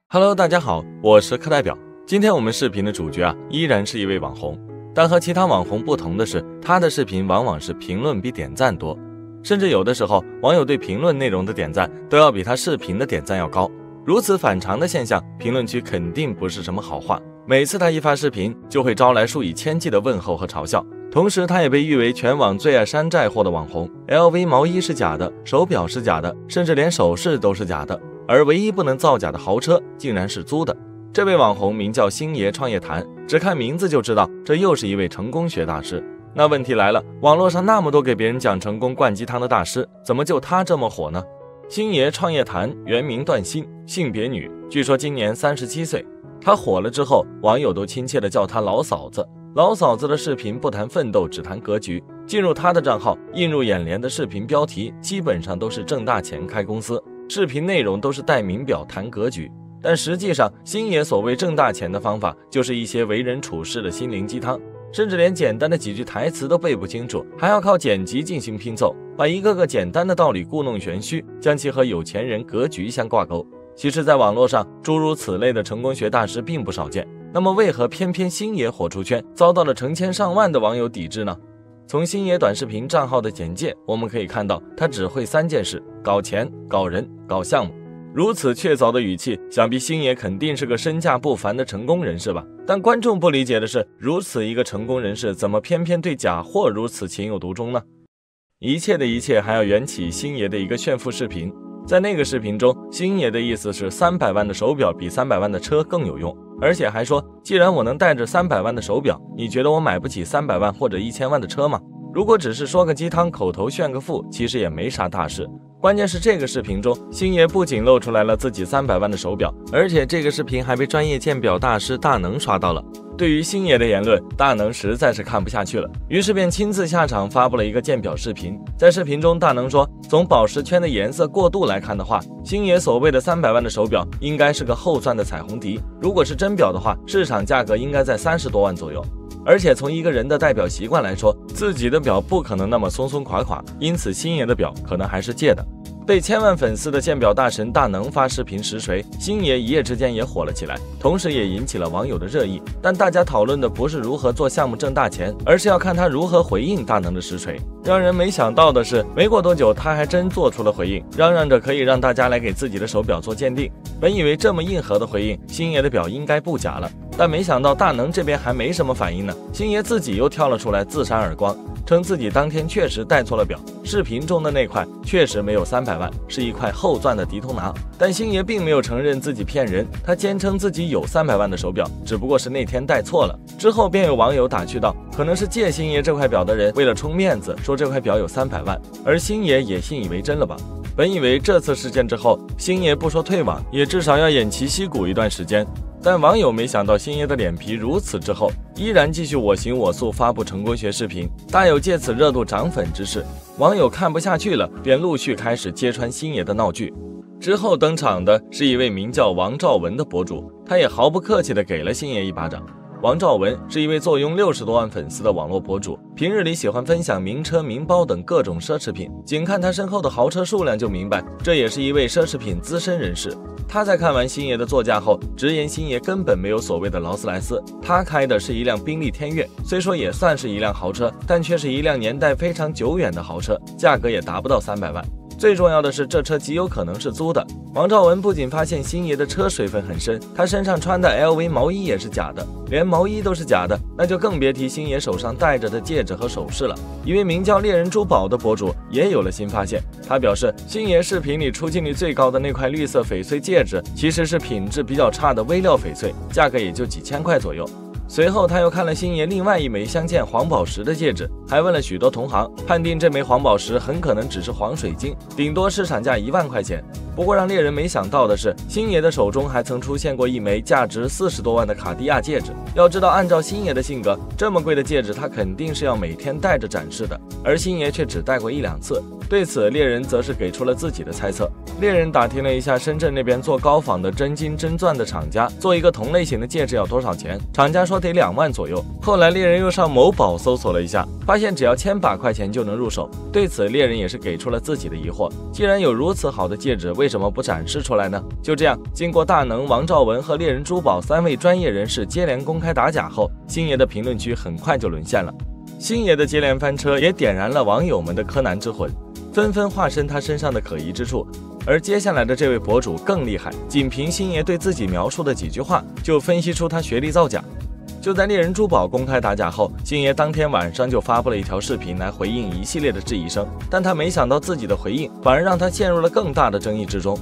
Hello， 大家好，我是课代表。今天我们视频的主角依然是一位网红，但和其他网红不同的是，他的视频往往是评论比点赞多，甚至有的时候网友对评论内容的点赞都要比他视频的点赞要高。如此反常的现象，评论区肯定不是什么好话。每次他一发视频，就会招来数以千计的问候和嘲笑。同时，他也被誉为全网最爱山寨货的网红。LV 毛衣是假的，手表是假的，甚至连首饰都是假的。而唯一不能造假的豪车竟然是租的。这位网红名叫星爷创业谈，只看名字就知道这又是一位成功学大师。那问题来了，网络上那么多给别人讲成功灌鸡汤的大师，怎么就他这么火呢？星爷创业谈原名段鑫，性别女，据说今年37岁。他火了之后，网友都亲切地叫他老嫂子。老嫂子的视频不谈奋斗，只谈格局。进入他的账号，映入眼帘的视频标题基本上都是挣大钱开公司，视频内容都是带名表谈格局。但实际上，星爷所谓挣大钱的方法，就是一些为人处事的心灵鸡汤，甚至连简单的几句台词都背不清楚，还要靠剪辑进行拼凑，把一个个简单的道理故弄玄虚，将其和有钱人格局相挂钩。其实在网络上，诸如此类的成功学大师并不少见，那么为何偏偏星爷火出圈，遭到了成千上万的网友抵制呢？从星爷短视频账号的简介，我们可以看到他只会3件事：搞钱、搞人、搞项目。如此确凿的语气，想必星爷肯定是个身价不凡的成功人士吧。但观众不理解的是，如此一个成功人士，怎么偏偏对假货如此情有独钟呢？一切的一切还要缘起星爷的一个炫富视频。在那个视频中，星爷的意思是300万的手表比300万的车更有用，而且还说，既然我能带着300万的手表，你觉得我买不起300万或者1000万的车吗？如果只是说个鸡汤，口头炫个富，其实也没啥大事。关键是这个视频中，星爷不仅露出来了自己300万的手表，而且这个视频还被专业鉴表大师大能刷到了。对于星爷的言论，大能实在是看不下去了，于是便亲自下场发布了一个鉴表视频。在视频中，大能说，从宝石圈的颜色过渡来看的话，星爷所谓的300万的手表应该是个后钻的彩虹笛，如果是真表的话，市场价格应该在30多万左右。而且从一个人的戴表习惯来说，自己的表不可能那么松松垮垮，因此星爷的表可能还是借的。被千万粉丝的鉴表大神大能发视频实锤，星爷一夜之间也火了起来，同时也引起了网友的热议。但大家讨论的不是如何做项目挣大钱，而是要看他如何回应大能的实锤。让人没想到的是，没过多久他还真做出了回应，嚷嚷着可以让大家来给自己的手表做鉴定。本以为这么硬核的回应，星爷的表应该不假了，但没想到大能这边还没什么反应呢，星爷自己又跳了出来自扇耳光，称自己当天确实戴错了表，视频中的那块确实没有300万，是一块后钻的迪通拿。但星爷并没有承认自己骗人，他坚称自己有300万的手表，只不过是那天戴错了。之后便有网友打趣道，可能是借星爷这块表的人为了充面子，说这块表有300万，而星爷也信以为真了吧。本以为这次事件之后，星爷不说退网，也至少要偃旗息鼓一段时间。但网友没想到星爷的脸皮如此之厚，依然继续我行我素发布成功学视频，大有借此热度涨粉之势。网友看不下去了，便陆续开始揭穿星爷的闹剧。之后登场的是一位名叫王兆文的博主，他也毫不客气地给了星爷一巴掌。王兆文是一位坐拥60多万粉丝的网络博主，平日里喜欢分享名车、名包等各种奢侈品，仅看他身后的豪车数量就明白，这也是一位奢侈品资深人士。他在看完星爷的座驾后，直言星爷根本没有所谓的劳斯莱斯，他开的是一辆宾利天越，虽说也算是一辆豪车，但却是一辆年代非常久远的豪车，价格也达不到300万。最重要的是，这车极有可能是租的。王兆文不仅发现星爷的车水分很深，他身上穿的 LV 毛衣也是假的，连毛衣都是假的，那就更别提星爷手上戴着的戒指和首饰了。一位名叫猎人珠宝的博主也有了新发现，他表示，星爷视频里出镜率最高的那块绿色翡翠戒指，其实是品质比较差的微料翡翠，价格也就几千块左右。随后他又看了星爷另外一枚镶嵌黄宝石的戒指，还问了许多同行，判定这枚黄宝石很可能只是黄水晶，顶多市场价1万块钱。不过让猎人没想到的是，星爷的手中还曾出现过一枚价值40多万的卡地亚戒指。要知道，按照星爷的性格，这么贵的戒指他肯定是要每天戴着展示的，而星爷却只戴过1、2次。对此，猎人则是给出了自己的猜测，猎人打听了一下深圳那边做高仿的真金真钻的厂家，做一个同类型的戒指要多少钱？厂家说得2万左右。后来猎人又上某宝搜索了一下，发现只要1000把块钱就能入手。对此，猎人也是给出了自己的疑惑：既然有如此好的戒指，为什么不展示出来呢？就这样，经过大能、王兆文和猎人珠宝3位专业人士接连公开打假后，星爷的评论区很快就沦陷了。星爷的接连翻车也点燃了网友们的柯南之魂，纷纷化身他身上的可疑之处。而接下来的这位博主更厉害，仅凭星爷对自己描述的几句话，就分析出他学历造假。就在猎人珠宝公开打假后，星爷当天晚上就发布了一条视频来回应一系列的质疑声，但他没想到自己的回应反而让他陷入了更大的争议之中。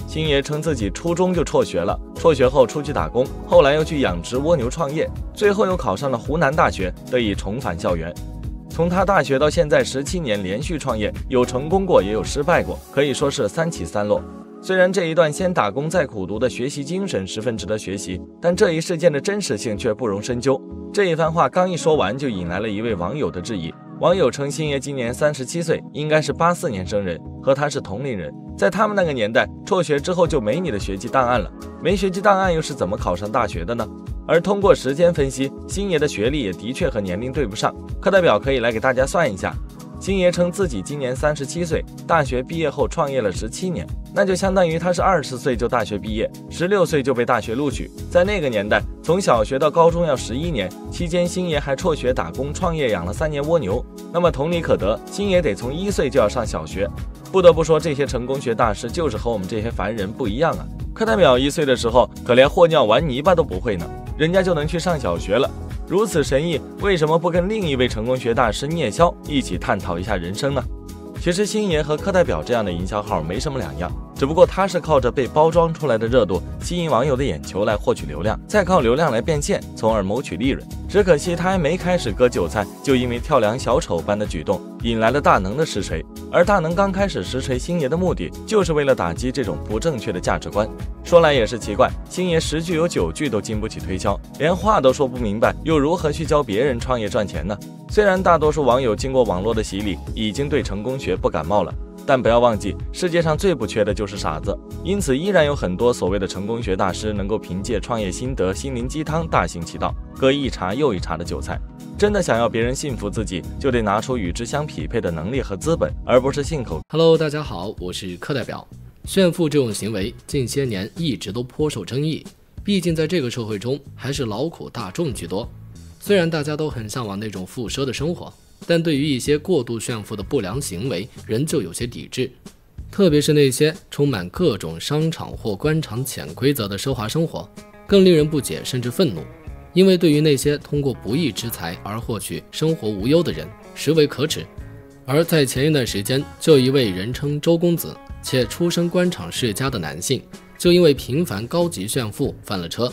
星爷称自己初中就辍学了，辍学后出去打工，后来又去养殖蜗牛创业，最后又考上了湖南大学，得以重返校园。从他大学到现在17年连续创业，有成功过也有失败过，可以说是3起3落。虽然这一段先打工再苦读的学习精神十分值得学习，但这一事件的真实性却不容深究。这一番话刚一说完，就引来了一位网友的质疑。网友称星爷今年37岁，应该是84年生人，和他是同龄人。在他们那个年代，辍学之后就没你的学籍档案了，没学籍档案又是怎么考上大学的呢？而通过时间分析，星爷的学历也的确和年龄对不上。课代表可以来给大家算一下，星爷称自己今年37岁，大学毕业后创业了17年，那就相当于他是20岁就大学毕业，16岁就被大学录取。在那个年代，从小学到高中要11年，期间星爷还辍学打工创业养了3年蜗牛。那么同理可得，星爷得从1岁就要上小学。不得不说，这些成功学大师就是和我们这些凡人不一样啊。课代表1岁的时候可连和尿玩泥巴都不会呢，人家就能去上小学了。如此神异，为什么不跟另一位成功学大师聂霄一起探讨一下人生呢？其实星爷和课代表这样的营销号没什么两样，只不过他是靠着被包装出来的热度吸引网友的眼球来获取流量，再靠流量来变现，从而谋取利润。只可惜他还没开始割韭菜，就因为跳梁小丑般的举动引来了大能的实锤。而大能刚开始实锤星爷的目的，就是为了打击这种不正确的价值观。说来也是奇怪，星爷10句有9句都经不起推销，连话都说不明白，又如何去教别人创业赚钱呢？虽然大多数网友经过网络的洗礼，已经对成功学不感冒了，但不要忘记，世界上最不缺的就是傻子。因此依然有很多所谓的成功学大师能够凭借创业心得、心灵鸡汤大行其道，割一茬又一茬的韭菜。真的想要别人信服自己，就得拿出与之相匹配的能力和资本，而不是信口。Hello， 大家好，我是课代表。炫富这种行为近些年一直都颇受争议，毕竟在这个社会中还是劳苦大众居多。虽然大家都很向往那种富奢的生活，但对于一些过度炫富的不良行为仍旧有些抵制，特别是那些充满各种商场或官场潜规则的奢华生活，更令人不解甚至愤怒。因为对于那些通过不义之财而获取生活无忧的人，实为可耻。而在前一段时间，就一位人称周公子且出身官场世家的男性，就因为频繁高级炫富翻了车。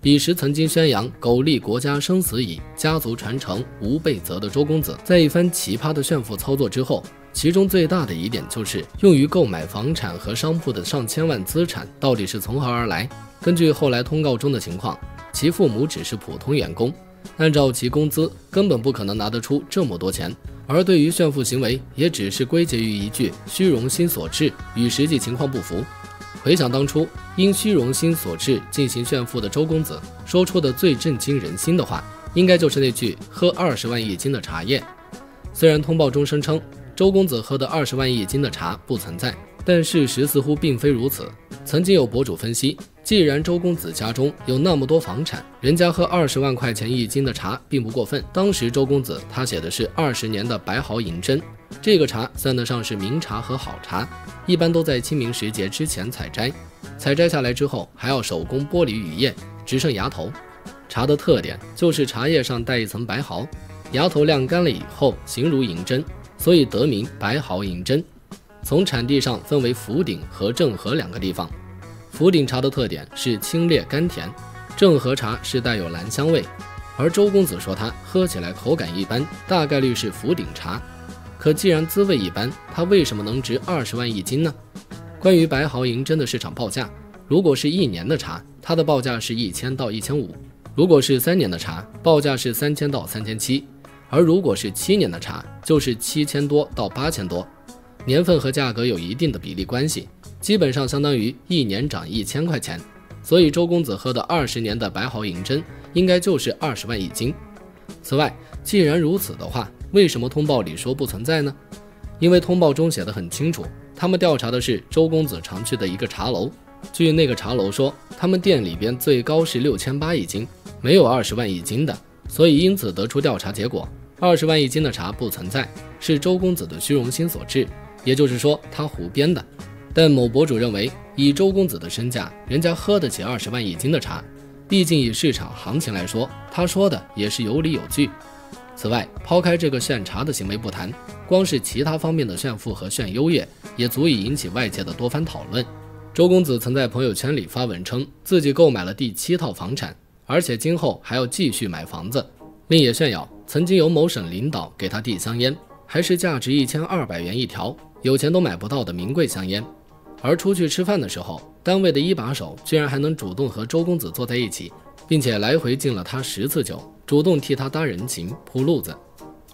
彼时曾经宣扬苟利国家生死以，家族传承无备责的周公子，在一番奇葩的炫富操作之后，其中最大的一点就是用于购买房产和商铺的上千万资产到底是从何而来。根据后来通告中的情况，其父母只是普通员工，按照其工资根本不可能拿得出这么多钱。而对于炫富行为，也只是归结于一句虚荣心所致，与实际情况不符。回想当初因虚荣心所致进行炫富的周公子说出的最震惊人心的话，应该就是那句喝20万一斤的茶叶。虽然通报中声称周公子喝的20万一斤的茶不存在，但事实似乎并非如此。曾经有博主分析，既然周公子家中有那么多房产，人家喝20万块钱一斤的茶并不过分。当时周公子他写的是20年的白毫银针，这个茶算得上是名茶和好茶，一般都在清明时节之前采摘，采摘下来之后还要手工剥离羽叶，只剩芽头。茶的特点就是茶叶上带一层白毫，芽头晾干了以后形如银针，所以得名白毫银针。从产地上分为福鼎和正和两个地方。福鼎茶的特点是清冽甘甜，正和茶是带有兰香味。而周公子说他喝起来口感一般，大概率是福鼎茶。可既然滋味一般，它为什么能值20万一斤呢？关于白毫银针的市场报价，如果是1年的茶，它的报价是1000到1500；如果是3年的茶，报价是3000到3700；而如果是7年的茶，就是7000多到8000多。年份和价格有一定的比例关系，基本上相当于1年涨1000块钱。所以周公子喝的20年的白毫银针应该就是20万一斤。此外，既然如此的话，为什么通报里说不存在呢？因为通报中写得很清楚，他们调查的是周公子常去的一个茶楼。据那个茶楼说，他们店里边最高是6800一斤，没有20万一斤的，所以因此得出调查结果，20万一斤的茶不存在，是周公子的虚荣心所致，也就是说他胡编的。但某博主认为，以周公子的身价，人家喝得起20万一斤的茶，毕竟以市场行情来说，他说的也是有理有据。此外，抛开这个炫茶的行为不谈，光是其他方面的炫富和炫优越，也足以引起外界的多番讨论。周公子曾在朋友圈里发文称自己购买了第7套房产，而且今后还要继续买房子，另也炫耀曾经有某省领导给他递香烟，还是价值1200元一条，有钱都买不到的名贵香烟。而出去吃饭的时候，单位的一把手居然还能主动和周公子坐在一起，并且来回敬了他10次酒，主动替他搭人情铺路子。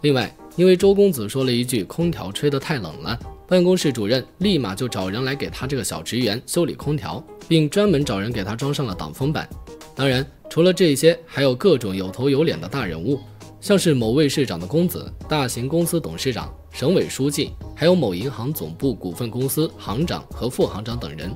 另外，因为周公子说了一句空调吹得太冷了，办公室主任立马就找人来给他这个小职员修理空调，并专门找人给他装上了挡风板。当然，除了这些，还有各种有头有脸的大人物，像是某位市长的公子、大型公司董事长、省委书记，还有某银行总部股份公司行长和副行长等人。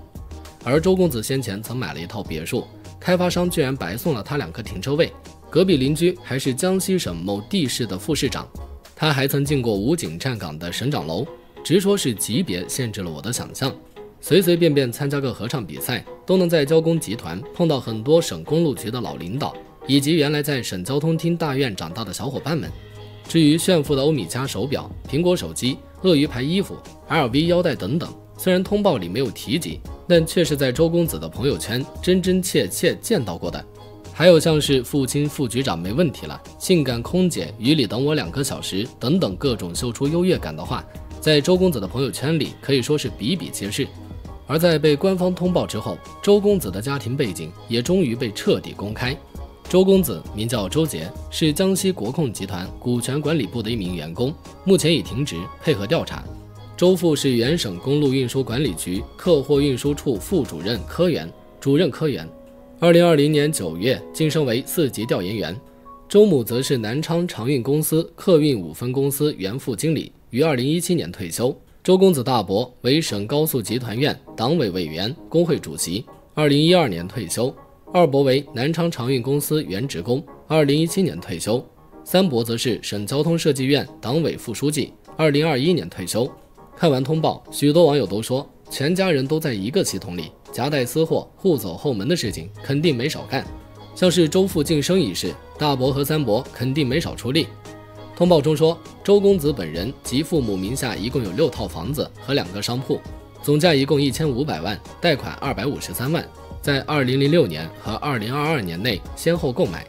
而周公子先前曾买了一套别墅，开发商居然白送了他2个停车位，隔壁邻居还是江西省某地市的副市长。他还曾进过武警站岗的省长楼，直说是级别限制了我的想象。随随便便参加个合唱比赛，都能在交工集团碰到很多省公路局的老领导，以及原来在省交通厅大院长大的小伙伴们。至于炫富的欧米茄手表、苹果手机、鳄鱼牌衣服、LV 腰带等等，虽然通报里没有提及，但却是在周公子的朋友圈真真切切见到过的。还有像是父亲副局长没问题了，性感空姐雨里等我2个小时等等各种秀出优越感的话，在周公子的朋友圈里可以说是比比皆是。而在被官方通报之后，周公子的家庭背景也终于被彻底公开。周公子名叫周杰，是江西国控集团股权管理部的一名员工，目前已停职，配合调查。周父是原省公路运输管理局客货运输处副主任科员、主任科员，2020年9月晋升为4级调研员。周母则是南昌长运公司客运5分公司原副经理，于2017年退休。周公子大伯为省高速集团院党委委员、工会主席，2012年退休。二伯为南昌长运公司原职工，2017年退休。三伯则是省交通设计院党委副书记，2021年退休。看完通报，许多网友都说，全家人都在一个系统里，夹带私货、互走后门的事情肯定没少干。像是周父晋升一事，大伯和三伯肯定没少出力。通报中说，周公子本人及父母名下一共有6套房子和2个商铺，总价一共1500万，贷款253万，在2006年和2022年内先后购买。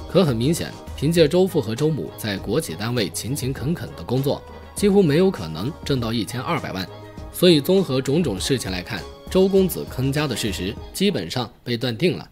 可很明显，凭借周父和周母在国企单位勤勤恳恳的工作，几乎没有可能挣到1200万。所以综合种种事情来看，周公子坑家的事实基本上被断定了。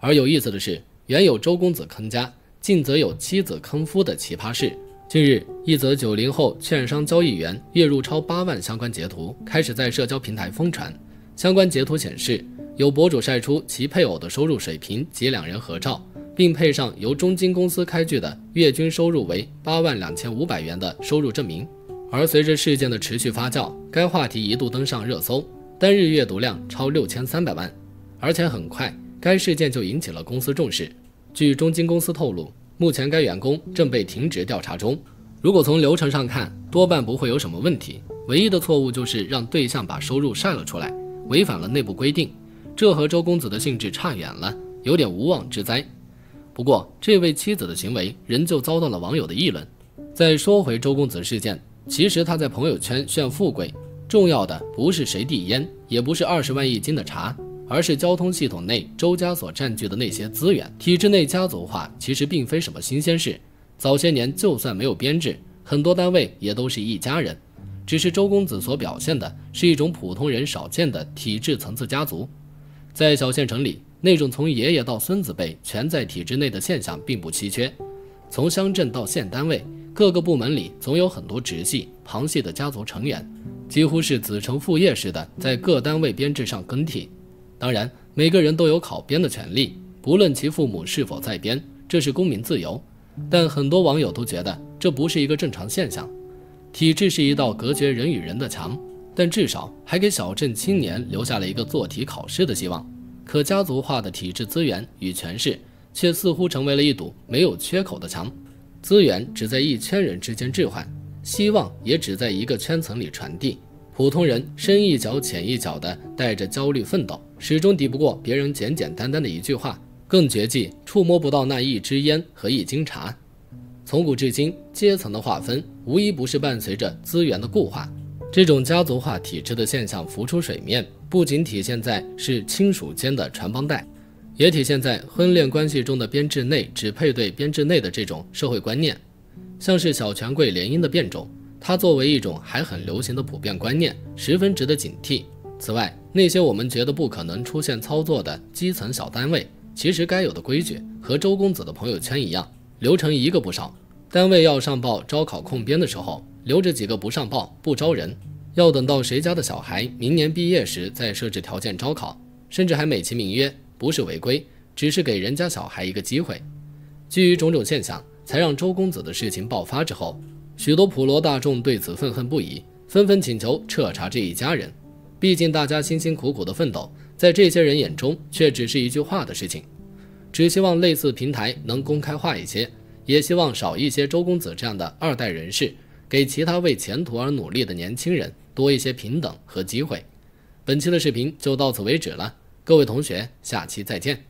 而有意思的是，原有周公子坑家，近则有妻子坑夫的奇葩事。近日，一则90后券商交易员月入超8万相关截图开始在社交平台疯传。相关截图显示，有博主晒出其配偶的收入水平及2人合照，并配上由中金公司开具的月均收入为8万2500元的收入证明。而随着事件的持续发酵，该话题一度登上热搜，单日阅读量超6300万。而且很快，该事件就引起了公司重视。据中金公司透露，目前该员工正被停职调查中。如果从流程上看，多半不会有什么问题，唯一的错误就是让对象把收入晒了出来，违反了内部规定，这和周公子的性质差远了，有点无妄之灾。不过，这位妻子的行为仍旧遭到了网友的议论。再说回周公子事件，其实他在朋友圈炫富贵，重要的不是谁递烟，也不是20万一斤的茶，而是交通系统内周家所占据的那些资源。体制内家族化其实并非什么新鲜事，早些年就算没有编制，很多单位也都是一家人，只是周公子所表现的是一种普通人少见的体制层次家族。在小县城里，那种从爷爷到孙子辈全在体制内的现象并不稀缺。从乡镇到县单位，各个部门里总有很多直系、旁系的家族成员，几乎是子承父业似的在各单位编制上更替。当然，每个人都有考编的权利，不论其父母是否在编，这是公民自由。但很多网友都觉得这不是一个正常现象。体制是一道隔绝人与人的墙，但至少还给小镇青年留下了一个做题考试的希望。可家族化的体制资源与权势却似乎成为了一堵没有缺口的墙，资源只在一圈人之间置换，希望也只在一个圈层里传递。普通人深一脚浅一脚地带着焦虑奋斗，始终抵不过别人简简单单的一句话，更绝技触摸不到那一支烟和一斤茶。从古至今，阶层的划分无一不是伴随着资源的固化。这种家族化体制的现象浮出水面，不仅体现在是亲属间的传帮带，也体现在婚恋关系中的编制内只配对编制内的这种社会观念，像是小权贵联姻的变种。它作为一种还很流行的普遍观念，十分值得警惕。此外，那些我们觉得不可能出现操作的基层小单位，其实该有的规矩和周公子的朋友圈一样，流程一个不少。单位要上报招考控编的时候，留着几个不上报不招人，要等到谁家的小孩明年毕业时再设置条件招考，甚至还美其名曰不是违规，只是给人家小孩一个机会。基于种种现象，才让周公子的事情爆发之后，许多普罗大众对此愤恨不已，纷纷请求彻查这一家人。毕竟大家辛辛苦苦的奋斗，在这些人眼中却只是一句话的事情。只希望类似平台能公开化一些，也希望少一些周公子这样的二代人士，给其他为前途而努力的年轻人多一些平等和机会。本期的视频就到此为止了，各位同学，下期再见。